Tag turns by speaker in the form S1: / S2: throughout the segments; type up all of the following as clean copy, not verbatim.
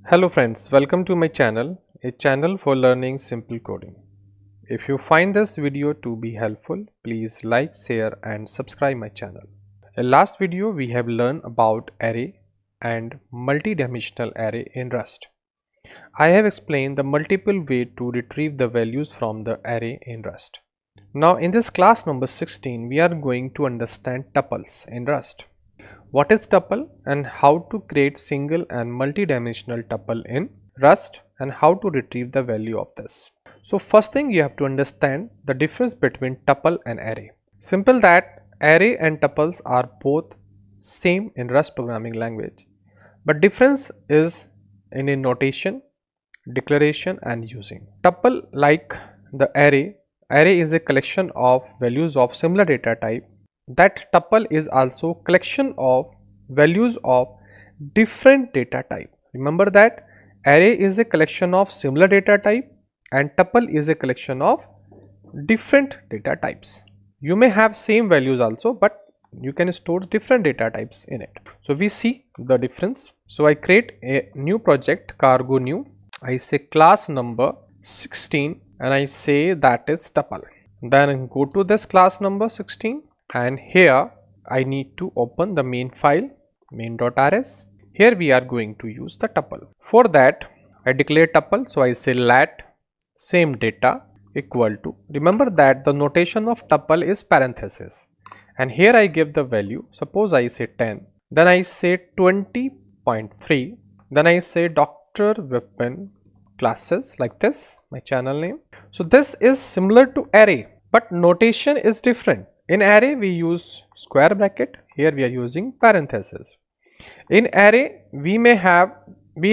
S1: Hello friends, welcome to my channel, a channel for learning simple coding. If you find this video to be helpful, please like, share and subscribe my channel. In last video we have learned about array and multi-dimensional array in Rust. I have explained the multiple way to retrieve the values from the array in Rust. Now in this class number 16 we are going to understand tuples in Rust. What is tuple and how to create single and multi-dimensional tuple in Rust and how to retrieve the value of this. So first thing you have to understand the difference between tuple and array. Simple that array and tuples are both same in Rust programming language, but difference is in a notation, declaration and using. Tuple, like the array is a collection of values of similar data type. That tuple is also collection of values of different data type. Remember that array is a collection of similar data type and tuple is a collection of different data types. You may have same values also, but you can store different data types in it. So we see the difference. So I create a new project, cargo new. I say class number 16 and I say that is tuple. Then go to this class number 16 and here I need to open the main file main.rs. Here we are going to use the tuple. For that I declare tuple, so I say let same data equal to, remember that the notation of tuple is parenthesis, and here I give the value, suppose I say 10, then I say 20.3, then I say Dr. Vipin classes, like this, my channel name. So this is similar to array, but notation is different. In array we use square bracket, here we are using parenthesis. In array we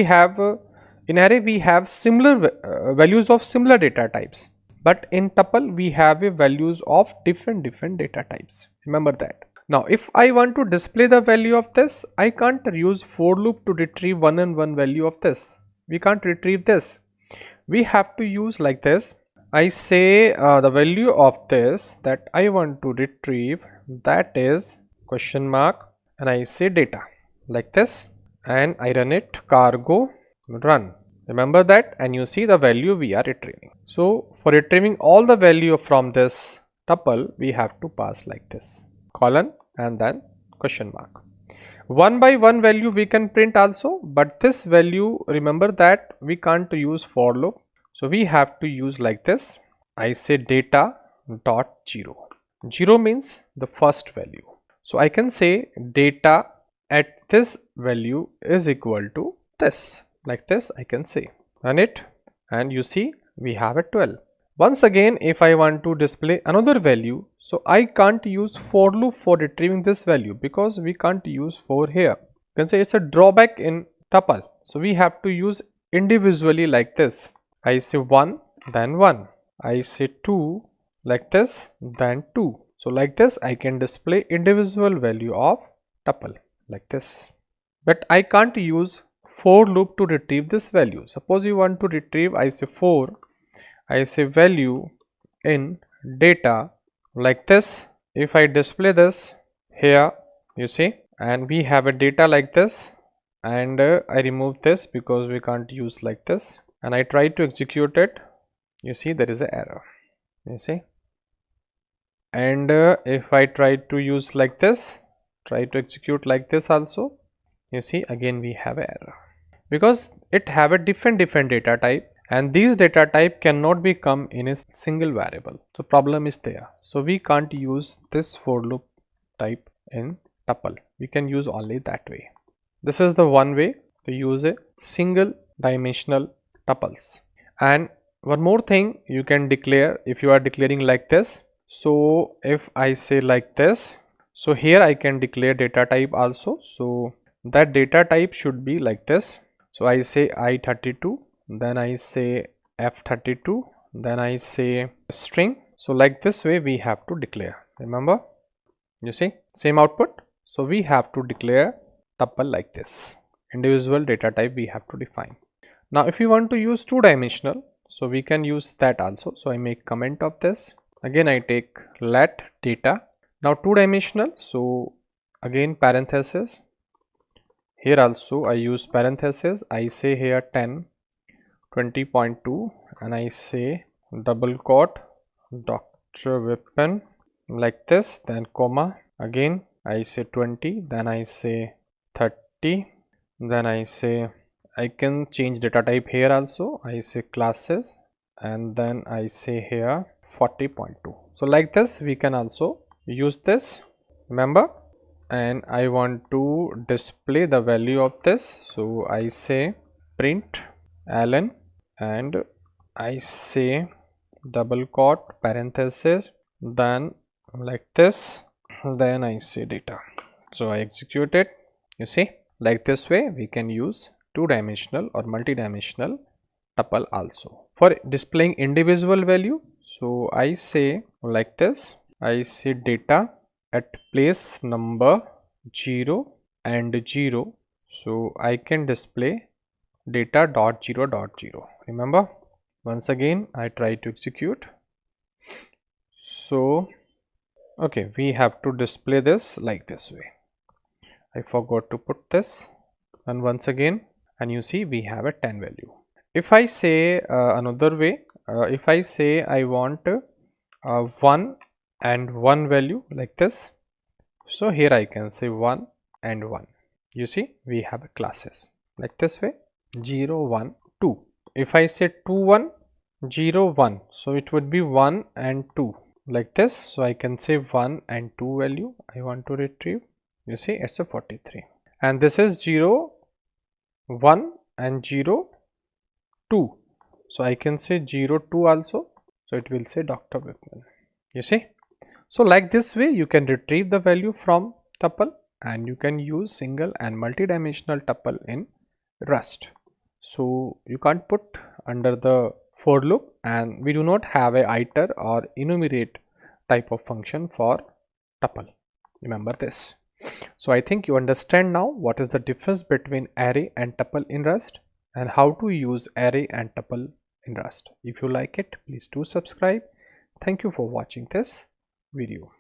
S1: have similar values of similar data types, but in tuple we have values of different data types. Remember that. Now if I want to display the value of this, I can't use for loop to retrieve one and one value of this. We can't retrieve this. We have to use like this. I say the value of this that I want to retrieve, that is question mark, and I say data like this, and I run it cargo run. Remember that, and you see the value we are retrieving. So for retrieving all the value from this tuple, we have to pass like this colon and then question mark. One by one value we can print also, but this value, remember that we can't use for loop. So we have to use like this. I say data dot 0. 0 means the first value. So I can say data at this value is equal to this. Like this I can say. Run it and you see we have a 12. Once again, if I want to display another value, so I can't use for loop for retrieving this value because we can't use for here. You can say it's a drawback in tuple. So we have to use individually like this. I say 1, then 1. I say 2 like this, then 2. So like this I can display individual value of tuple like this. But I can't use for loop to retrieve this value. Suppose you want to retrieve, I say 4, I say value in data like this. If I display this here, you see, and we have a data like this, and I remove this because we can't use like this, and I try to execute it, you see there is an error, you see. And if I try to use like this, try to execute like this also, you see again we have an error because it have a different data type, and these data type cannot be come in a single variable. So problem is there. So we can't use this for loop type in tuple. We can use only that way. This is the one way to use a single dimensional tuples. And one more thing you can declare if you are declaring like this. So if I say like this, so here I can declare data type also. So that data type should be like this. So I say I32, then I say F32, then I say string. So like this way we have to declare. Remember, you see same output. So we have to declare tuple like this. Individual data type we have to define. Now if you want to use two dimensional, so we can use that also. So I make comment of this. Again I take let data. Now two dimensional. So again parenthesis. Here also I use parenthesis. I say here 10 20.2 and I say double quote Dr. Vipin like this, then comma, again I say 20, then I say 30, then I say, I can change data type here also. I say classes and then I say here 40.2. So like this we can also use this, remember. And I want to display the value of this, so I say print ln and I say double quote parenthesis, then like this, then I say data. So I execute it. You see, like this way we can use two-dimensional or multi-dimensional tuple also for displaying individual value. So I say like this, I say data at place number 0 and 0, so I can display data dot 0 dot 0. Remember, once again I try to execute. So okay, we have to display this like this way. I forgot to put this, and once again, and you see we have a 10 value. If I say another way, if I say I want 1 and 1 value like this, so here I can say 1 and 1. You see we have classes like this way, 0 1 2. If I say 2 1 0 1, so it would be 1 and 2 like this. So I can say 1 and 2 value I want to retrieve. You see it's a 43, and this is 0 1 and 0 2, so I can say 0 2 also, so it will say Dr. Vipin. You see, so like this way you can retrieve the value from tuple, and you can use single and multi-dimensional tuple in Rust. So you can't put under the for loop, and we do not have a iter or enumerate type of function for tuple. Remember this. So I think you understand now what is the difference between array and tuple in Rust, and how to use array and tuple in Rust. If you like it, please do subscribe. Thank you for watching this video.